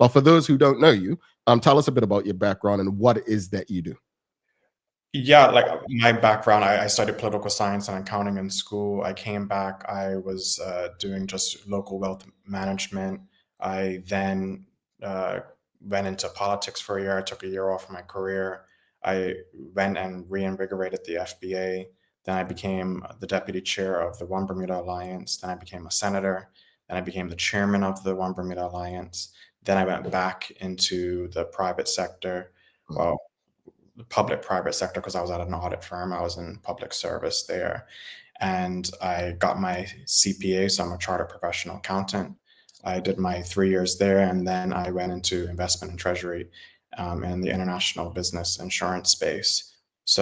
But for those who don't know you, tell us a bit about your background and what it is that you do. Yeah, like my background, I studied political science and accounting in school. I came back, I was doing just local wealth management. I then went into politics for a year. I took a year off my career. I went and reinvigorated the FBA. Then I became the deputy chair of the One Bermuda Alliance. Then I became a senator. Then I became the chairman of the One Bermuda Alliance. Then I went back into the private sector. Well, the public-private sector because I was at an audit firm. I was in public service there. And I got my CPA, so I'm a chartered professional accountant. I did my 3 years there, and then I went into investment and treasury in the international business insurance space.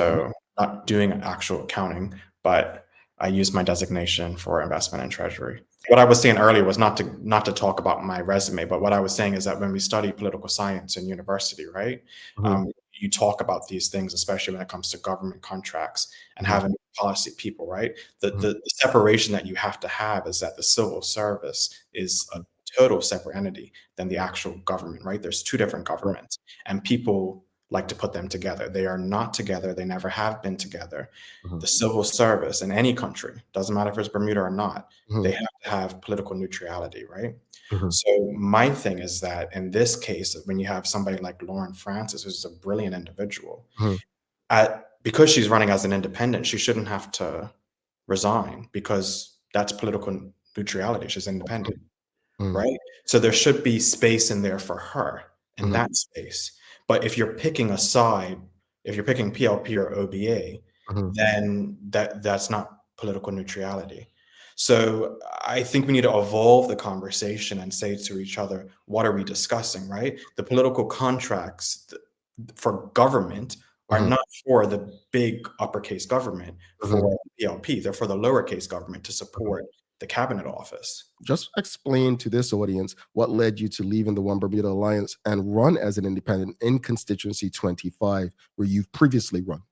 Mhm, So not doing actual accounting, but I used my designation for investment and treasury. What I was saying earlier was not to talk about my resume, but what I was saying is that when we study political science in university, right, mhm, you talk about these things, especially when it comes to government contracts and mhm, having policy people, right? The, mhm, the, the separation that you have to have is that the civil service is a total separate entity than the actual government, right? There's two different right, governments, and people like to put them together. They are not together. They never have been together. mhm, The civil service in any country, doesn't matter if it's Bermuda or not, mhm, they have to have political neutrality, right? mhm, So my thing is that in this case, when you have somebody like Lauren Francis, who's a brilliant individual, mhm, because she's running as an independent, she shouldn't have to resign because that's political neutrality. She's independent, mhm, right? So there should be space in there for her in mhm, that space. But if you're picking a side, if you're picking PLP or OBA, mhm, then that's not political neutrality. So I think we need to evolve the conversation and say to each other, what are we discussing, right? The political contracts for government are mhm, not for the big uppercase government mhm, for PLP. They're for the lowercase government to mhm. support the cabinet office. Just explain to this audience what led you to leaving the One Bermuda Alliance and run as an independent in Constituency 25, where you've previously run.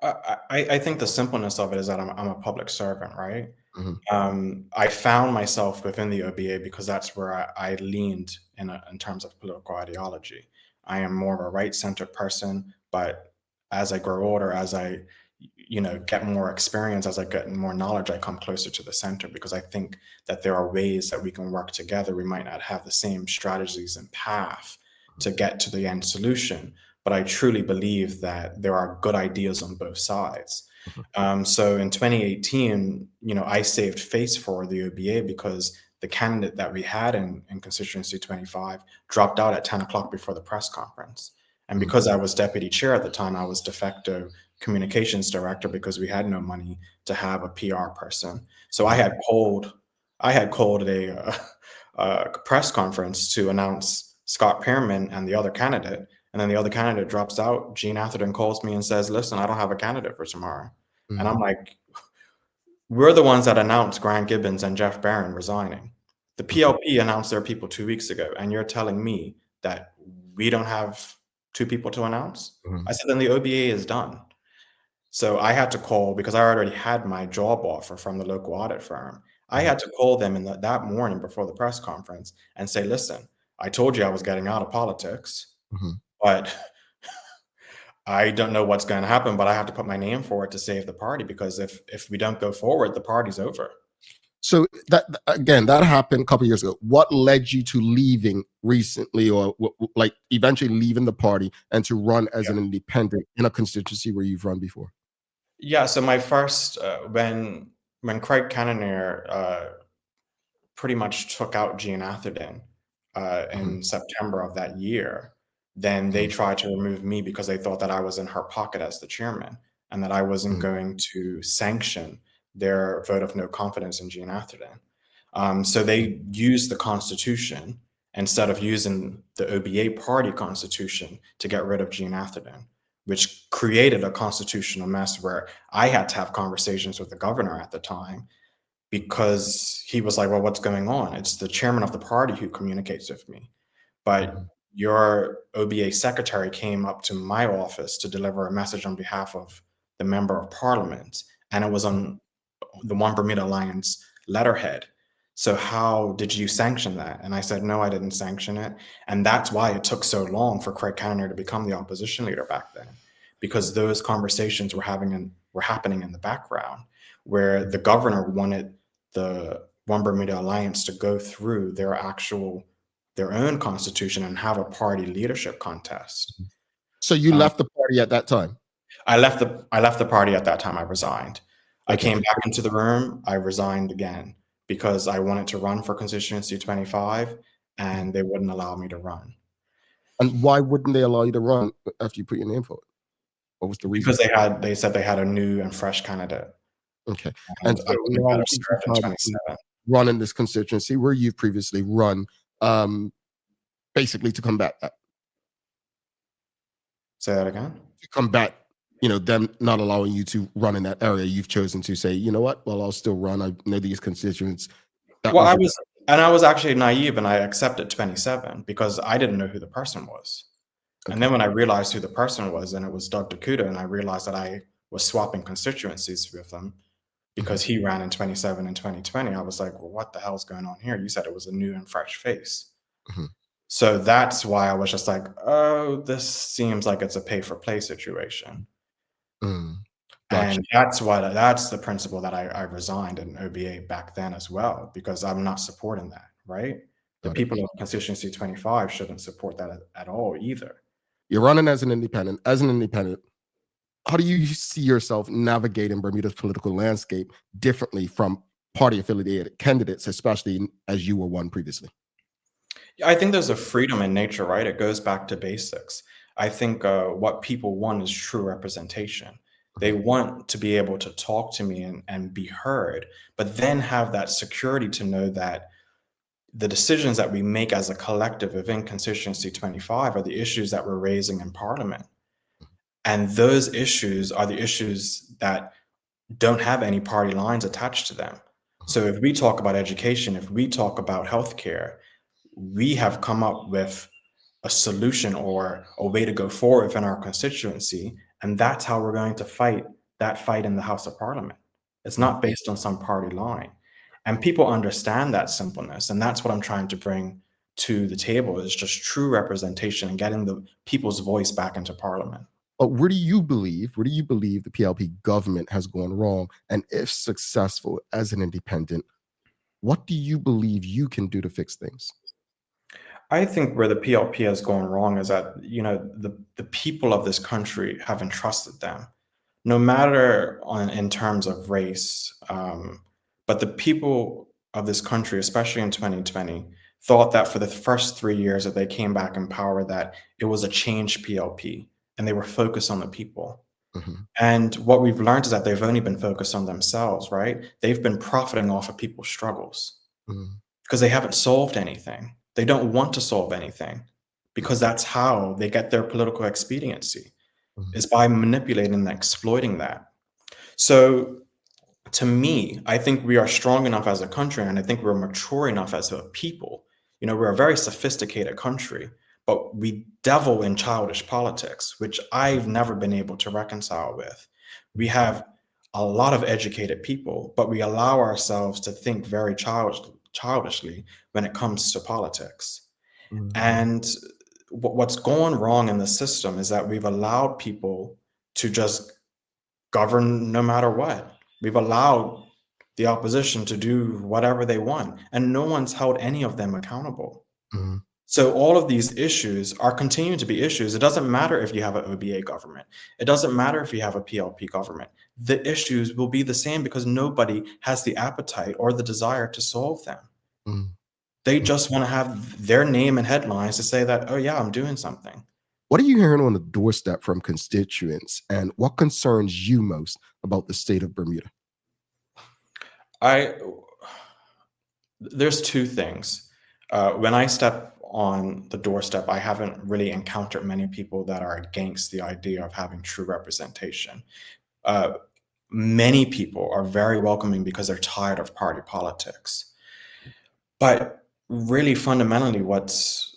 I think the simpleness of it is that I'm a public servant, right? Mhm, I found myself within the OBA because that's where I leaned in terms of political ideology. I am more of a right-centered person, but as I grow older, as I get more experience, as I get more knowledge, I come closer to the center because I think that there are ways that we can work together. We might not have the same strategies and path to get to the end solution, but I truly believe that there are good ideas on both sides. mhm, So in 2018, I saved face for the OBA because the candidate that we had in Constituency 25 dropped out at 10 o'clock before the press conference. And mhm, because I was deputy chair at the time, I was de facto communications director because we had no money to have a PR person. So I mhm, had called a press conference to announce Scott Pearman and the other candidate. And then the other candidate drops out. Gene Atherton calls me and says, "Listen, I don't have a candidate for tomorrow." And mhm, I'm like, we're the ones that announced Grant Gibbons and Jeff Barron resigning. The mhm, PLP announced their people 2 weeks ago, and you're telling me that we don't have two people to announce? mhm, I said, then the OBA is done. So I had to call because I already had my job offer from the local audit firm. I mhm, had to call them that morning before the press conference and say, listen, I told you I was getting out of politics, mhm. but I don't know what's going to happen, but I have to put my name forward to save the party because if we don't go forward, the party's over. So again, that happened a couple years ago. What led you to leaving recently, or like eventually leaving the party and to run as Yeah. an independent in a constituency where you've run before? Yeah. So my first when Craig Cannonier pretty much took out Gene Atherton Mhm, in September of that year, then they mhm, tried to remove me because they thought that I was in her pocket as the chairman and that I wasn't mhm, going to sanction their vote of no confidence in Gene Atherton. So they used the Constitution instead of using the OBA party Constitution to get rid of Gene Atherton, which created a constitutional mess where I had to have conversations with the governor at the time because he was like, well, what's going on? It's the chairman of the party who communicates with me. But mhm, your OBA secretary came up to my office to deliver a message on behalf of the member of parliament, and it was on the One Bermuda Alliance letterhead. So how did you sanction that? And I said, no, I didn't sanction it. And that's why it took so long for Craig Cannoneer to become the opposition leader back then, because those conversations were happening in the background, where the governor wanted the One Bermuda Alliance to go through their own constitution and have a party leadership contest. So you left the party at that time? I left the party at that time. I resigned. I Okay. came back into the room. I resigned again because I wanted to run for Constituency 25, and they wouldn't allow me to run. And why wouldn't they allow you to run after you put your name forward? What was the reason? Because they said they had a new and fresh candidate. Okay. And And so we now better you serve in decided to 27. run in this constituency where you've previously run, basically to combat that. Say that again? To combat, them not allowing you to run in that area, you've chosen to say, you know what? Well, I'll still run. I know these constituents. Well, I was actually naive, and I accepted 27 because I didn't know who the person was. Okay. And then when I realized who the person was, and it was Doug Dakuda, and I realized that I was swapping constituencies with him because he ran in 27 and 2020, I was like, well, what the hell's going on here? You said it was a new and fresh face. Mhm. So that's why I was just like, oh, this seems like it's a pay for play situation. Gotcha. And that's the principle that I resigned in OBA back then as well, because I'm not supporting that, right? The Got it. people of Constituency 25 shouldn't support that at all either. You're running as an independent. As an independent, how do you see yourself navigating Bermuda's political landscape differently from party affiliated candidates, especially as you were one previously? I think there's a freedom in nature, right? It goes back to basics. I think what people want is true representation. They want to be able to talk to me and be heard, but then have that security to know that the decisions that we make as a collective within Constituency 25 are the issues that we're raising in Parliament. And those issues are the issues that don't have any party lines attached to them. So if we talk about education, if we talk about healthcare, we have come up with a solution or a way to go forward within our constituency, and that's how we're going to fight that fight in the House of Parliament. It's not based on some party line. And people understand that simpleness, and that's what I'm trying to bring to the table, is just true representation and getting the people's voice back into Parliament. But where do you believe the PLP government has gone wrong? And if successful as an independent, what do you believe you can do to fix things? I think where the PLP has gone wrong is that, the people of this country have entrusted them, no matter in terms of race. But the people of this country, especially in 2020, thought that for the first 3 years that they came back in power, that it was a changed PLP and they were focused on the people. Mhm. And what we've learned is that they've only been focused on themselves, right? They've been profiting off of people's struggles Mhm. because they haven't solved anything. They don't want to solve anything because that's how they get their political expediency, Mhm. is by manipulating and exploiting that. So to me, I think we are strong enough as a country, and I think we're mature enough as a people. We're a very sophisticated country, but we devil in childish politics, which I've never been able to reconcile with. We have a lot of educated people, but we allow ourselves to think very childishly when it comes to politics. Mhm. And what's going wrong in the system is that we've allowed people to just govern no matter what. We've allowed the opposition to do whatever they want, and no one's held any of them accountable. Mhm. So all of these issues are continuing to be issues. It doesn't matter if you have an OBA government. It doesn't matter if you have a PLP government. The issues will be the same because nobody has the appetite or the desire to solve them. Mhm. They just want to have their name and headlines to say that, oh yeah, I'm doing something. What are you hearing on the doorstep from constituents, and what concerns you most about the state of Bermuda? I There's two things. When I step on the doorstep, I haven't really encountered many people that are against the idea of having true representation. Uh, Many people are very welcoming because they're tired of party politics. But really, fundamentally, what's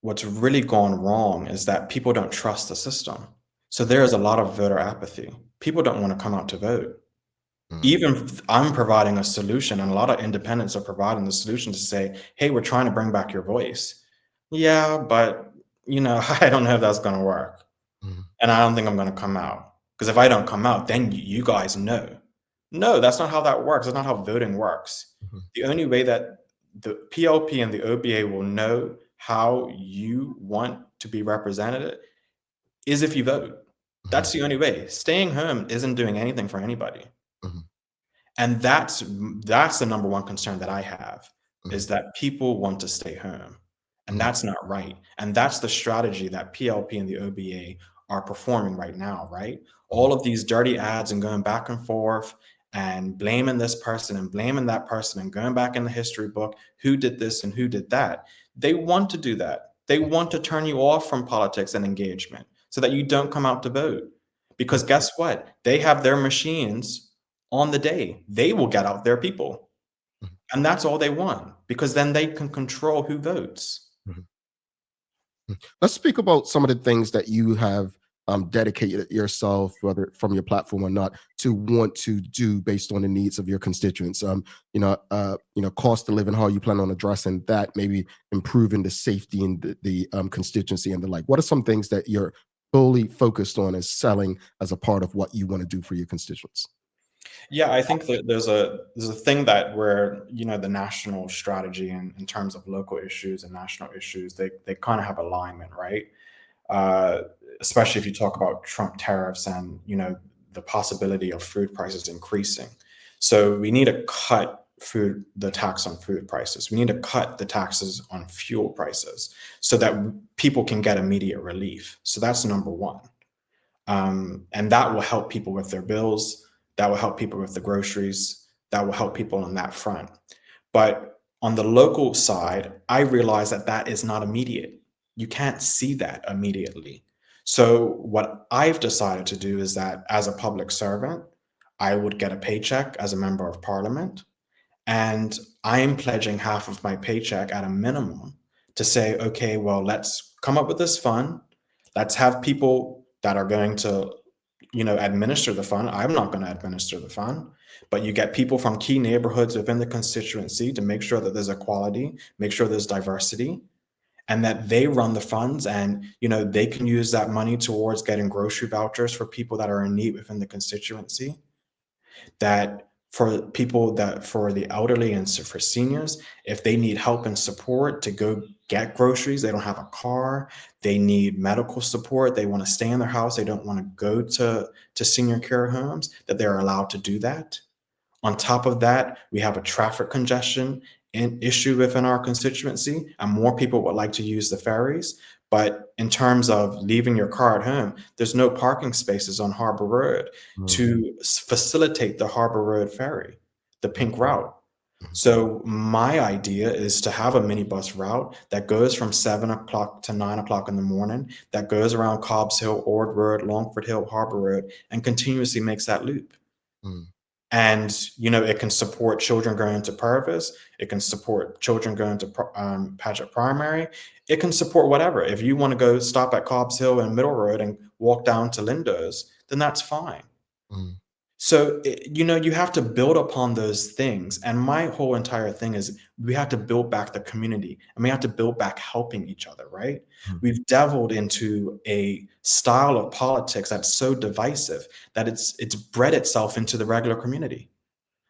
really gone wrong is that people don't trust the system. So there is a lot of voter apathy. People don't want to come out to vote. Mm, Even if I'm providing a solution, and a lot of independents are providing the solution to say, "Hey, we're trying to bring back your voice." Yeah, but, I don't know if that's gonna work, mm, and I don't think I'm gonna come out. Because if I don't come out, then you guys know. No, that's not how that works. That's not how voting works. mhm, The only way that the PLP and the OBA will know how you want to be represented is if you vote. mhm, That's the only way. Staying home isn't doing anything for anybody. mhm, And that's the number one concern that I have, mhm, is that people want to stay home, and mhm, that's not right, and that's the strategy that PLP and the OBA are performing right now, right? mhm, All of these dirty ads and going back and forth and blaming this person and blaming that person and going back in the history book, who did this and who did that. They want to do that. They want to turn you off from politics and engagement so that you don't come out to vote. mhm, Because guess what? They have their machines on the day. They will get out their people. mhm, And that's all they want because then they can control who votes. mhm. Let's speak about some of the things that you have dedicated yourself, whether from your platform or not, to want to do based on the needs of your constituents. Cost of living, how you plan on addressing that, maybe improving the safety in the constituency and the like. What are some things that you're fully focused on as selling as a part of what you want to do for your constituents? Yeah, I think that there's a thing that where, the national strategy in terms of local issues and national issues, they kind of have alignment, right? Uh, Especially if you talk about Trump tariffs and, the possibility of food prices increasing. So we need to cut the tax on food prices. We need to cut the taxes on fuel prices so that people can get immediate relief. So that's number one. And that will help people with their bills. That will help people with the groceries. That will help people on that front. But on the local side, I realize that that is not immediate. You can't see that immediately. So, what I've decided to do is that as a public servant, I would get a paycheck as a member of parliament. And I am pledging half of my paycheck at a minimum to say, okay, well, let's come up with this fund. Let's have people that are going to, administer the fund. I'm not going to administer the fund, but you get people from key neighborhoods within the constituency to make sure that there's equality, make sure there's diversity, and that they run the funds and they can use that money towards getting grocery vouchers for people that are in need within the constituency, that for the elderly and for seniors, if they need help and support to go get groceries, they don't have a car, they need medical support, they want to stay in their house, they don't want to go to senior care homes, that they're allowed to do that. On top of that, we have a traffic congestion issue within our constituency, and more people would like to use the ferries. But in terms of leaving your car at home, there's no parking spaces on Harbor Road Mm, to facilitate the Harbor Road ferry, the mm, pink route. mm, So my idea is to have a minibus route that goes from 7 o'clock to 9 o'clock in the morning, that goes around Cobbs Hill, Ord Road, Longford Hill, Harbor Road, and continuously makes that loop. mm, And it can support children going to Purvis. It can support children going to Paget Primary. It can support whatever. If you want to go stop at Cobbs Hill and Middle Road and walk down to Lindo's, then that's fine. mm, So, you have to build upon those things. And my whole entire thing is we have to build back the community and we have to build back helping each other, right? mm, We've deviled into a style of politics that's so divisive that it's bred itself into the regular community.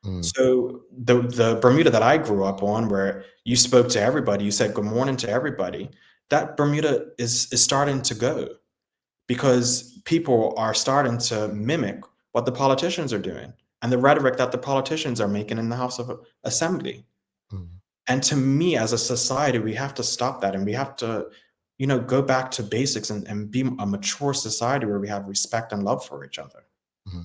mm, So the Bermuda that I grew up on, where you spoke to everybody, you said good morning to everybody, that Bermuda is starting to go because people are starting to mimic what the politicians are doing and the rhetoric that the politicians are making in the House of Assembly. mm. And to me, as a society, we have to stop that and we have to, go back to basics and be a mature society where we have respect and love for each other. Mhm.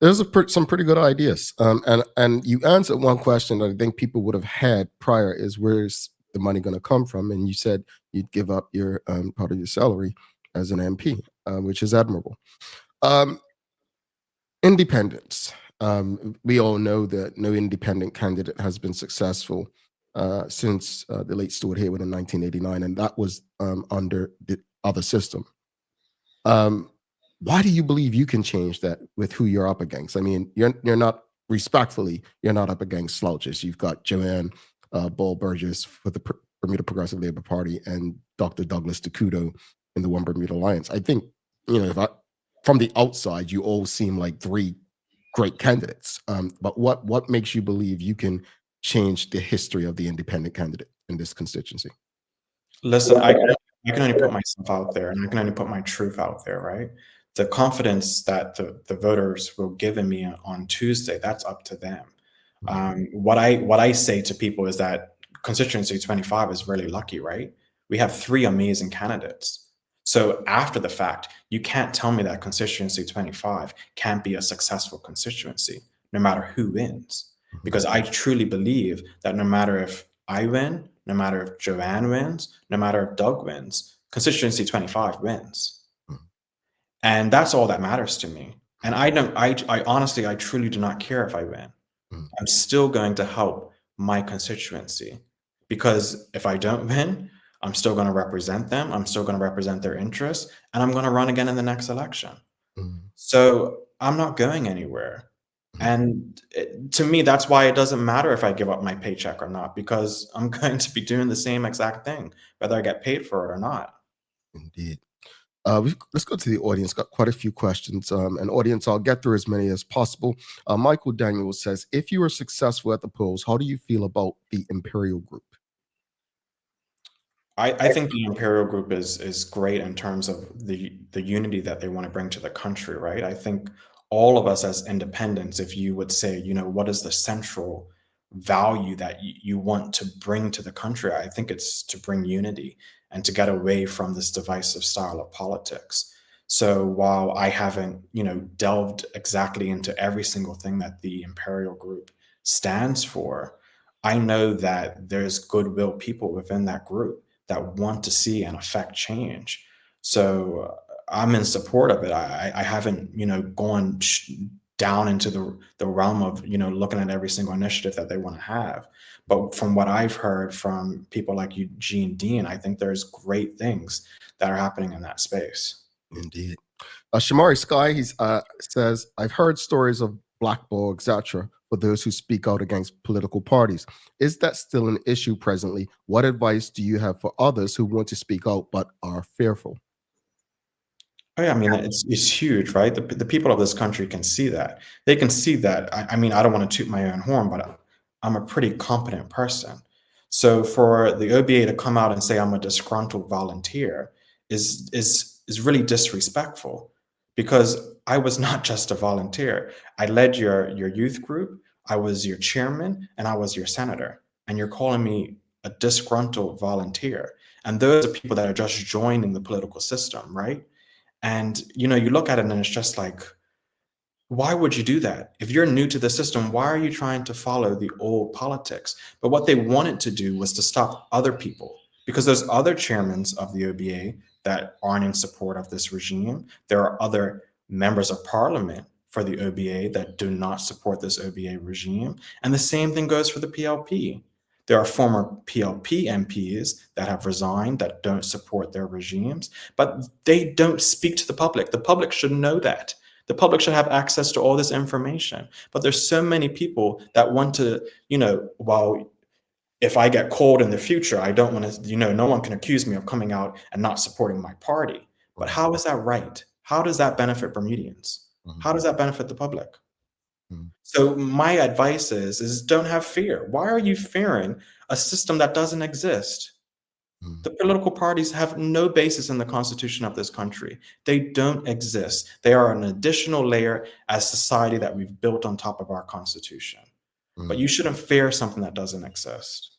There's some pretty good ideas, and you answered one question that I think people would have had prior: is where's the money going to come from? And you said you'd give up your part of your salary as an MP, which is admirable. Um, Independence. We all know that no independent candidate has been successful since the late Stuart Haywood in 1989, and that was under the other system. Um, why do you believe you can change that with who you're up against? I mean, you're not respectfully, you're not up against slouches. You've got Joanne Ball Burgess for the Bermuda Progressive Labor Party and Dr. Douglas DeCudo in the One Bermuda Alliance. I think, if from the outside, you all seem like three great candidates. But what makes you believe you can change the history of the independent candidate in this constituency? Listen, I can only put myself out there, and I can only put my truth out there, right? The confidence that the voters will give in me on Tuesday, that's up to them. What I say to people is that constituency 25 is really lucky, right? We have three amazing candidates. So after the fact, you can't tell me that constituency 25 can't be a successful constituency, no matter who wins. Because I truly believe that no matter if I win, no matter if Joanne wins, no matter if Doug wins, constituency 25 wins. And that's all that matters to me. And I honestly, I truly do not care if I win. I'm still going to help my constituency, because if I don't win, I'm still going to represent them. I'm still going to represent their interests, and I'm going to run again in the next election. Mhm. So I'm not going anywhere. And to me, that's why it doesn't matter if I give up my paycheck or not, because I'm going to be doing the same exact thing, whether I get paid for it or not. Indeed. Let's go to the audience. Got quite a few questions. And audience, I'll get through as many as possible. Michael Daniels says, if you are successful at the polls, how do you feel about the Imperial Group? I think the Imperial Group is great in terms of the unity that they want to bring to the country, right? I think all of us as independents, if you would say, what is the central value that you want to bring to the country, I think it's to bring unity and to get away from this divisive style of politics. So while I haven't, delved exactly into every single thing that the Imperial Group stands for, I know that there's goodwill people within that group that want to see and affect change. So I'm in support of it. I haven't, gone down into the realm of, looking at every single initiative that they want to have. But from what I've heard from people like Eugene Dean, I think there's great things that are happening in that space. Indeed. Shamari Sky, he says, I've heard stories of blackball, etc., for those who speak out against political parties. Is that still an issue presently? What advice do you have for others who want to speak out but are fearful? Oh, yeah, I mean, it's huge, right? The people of this country can see that. They can see that. I mean, I don't want to toot my own horn, but I'm a pretty competent person. So for the OBA to come out and say I'm a disgruntled volunteer is really disrespectful, because I was not just a volunteer. I led your youth group, I was your chairman, and I was your senator. And you're calling me a disgruntled volunteer. And those are people that are just joining the political system, right? And you look at it and it's just like, why would you do that? If you're new to the system, why are you trying to follow the old politics? But what they wanted to do was to stop other people, because there's other chairmen of the OBA that aren't in support of this regime. There are other members of parliament for the OBA that do not support this OBA regime. And the same thing goes for the PLP. There are former PLP MPs that have resigned that don't support their regimes, but they don't speak to the public. The public should know that. The public should have access to all this information. But there's so many people that want to, well, if I get called in the future, I don't want to, no one can accuse me of coming out and not supporting my party. But how is that right? How does that benefit Bermudians? How does that benefit the public? Mhm. So my advice is don't have fear. Why are you fearing a system that doesn't exist? Mhm. The political parties have no basis in the constitution of this country. They don't exist. They are an additional layer as society that we've built on top of our constitution. But Mhm. you shouldn't fear something that doesn't exist.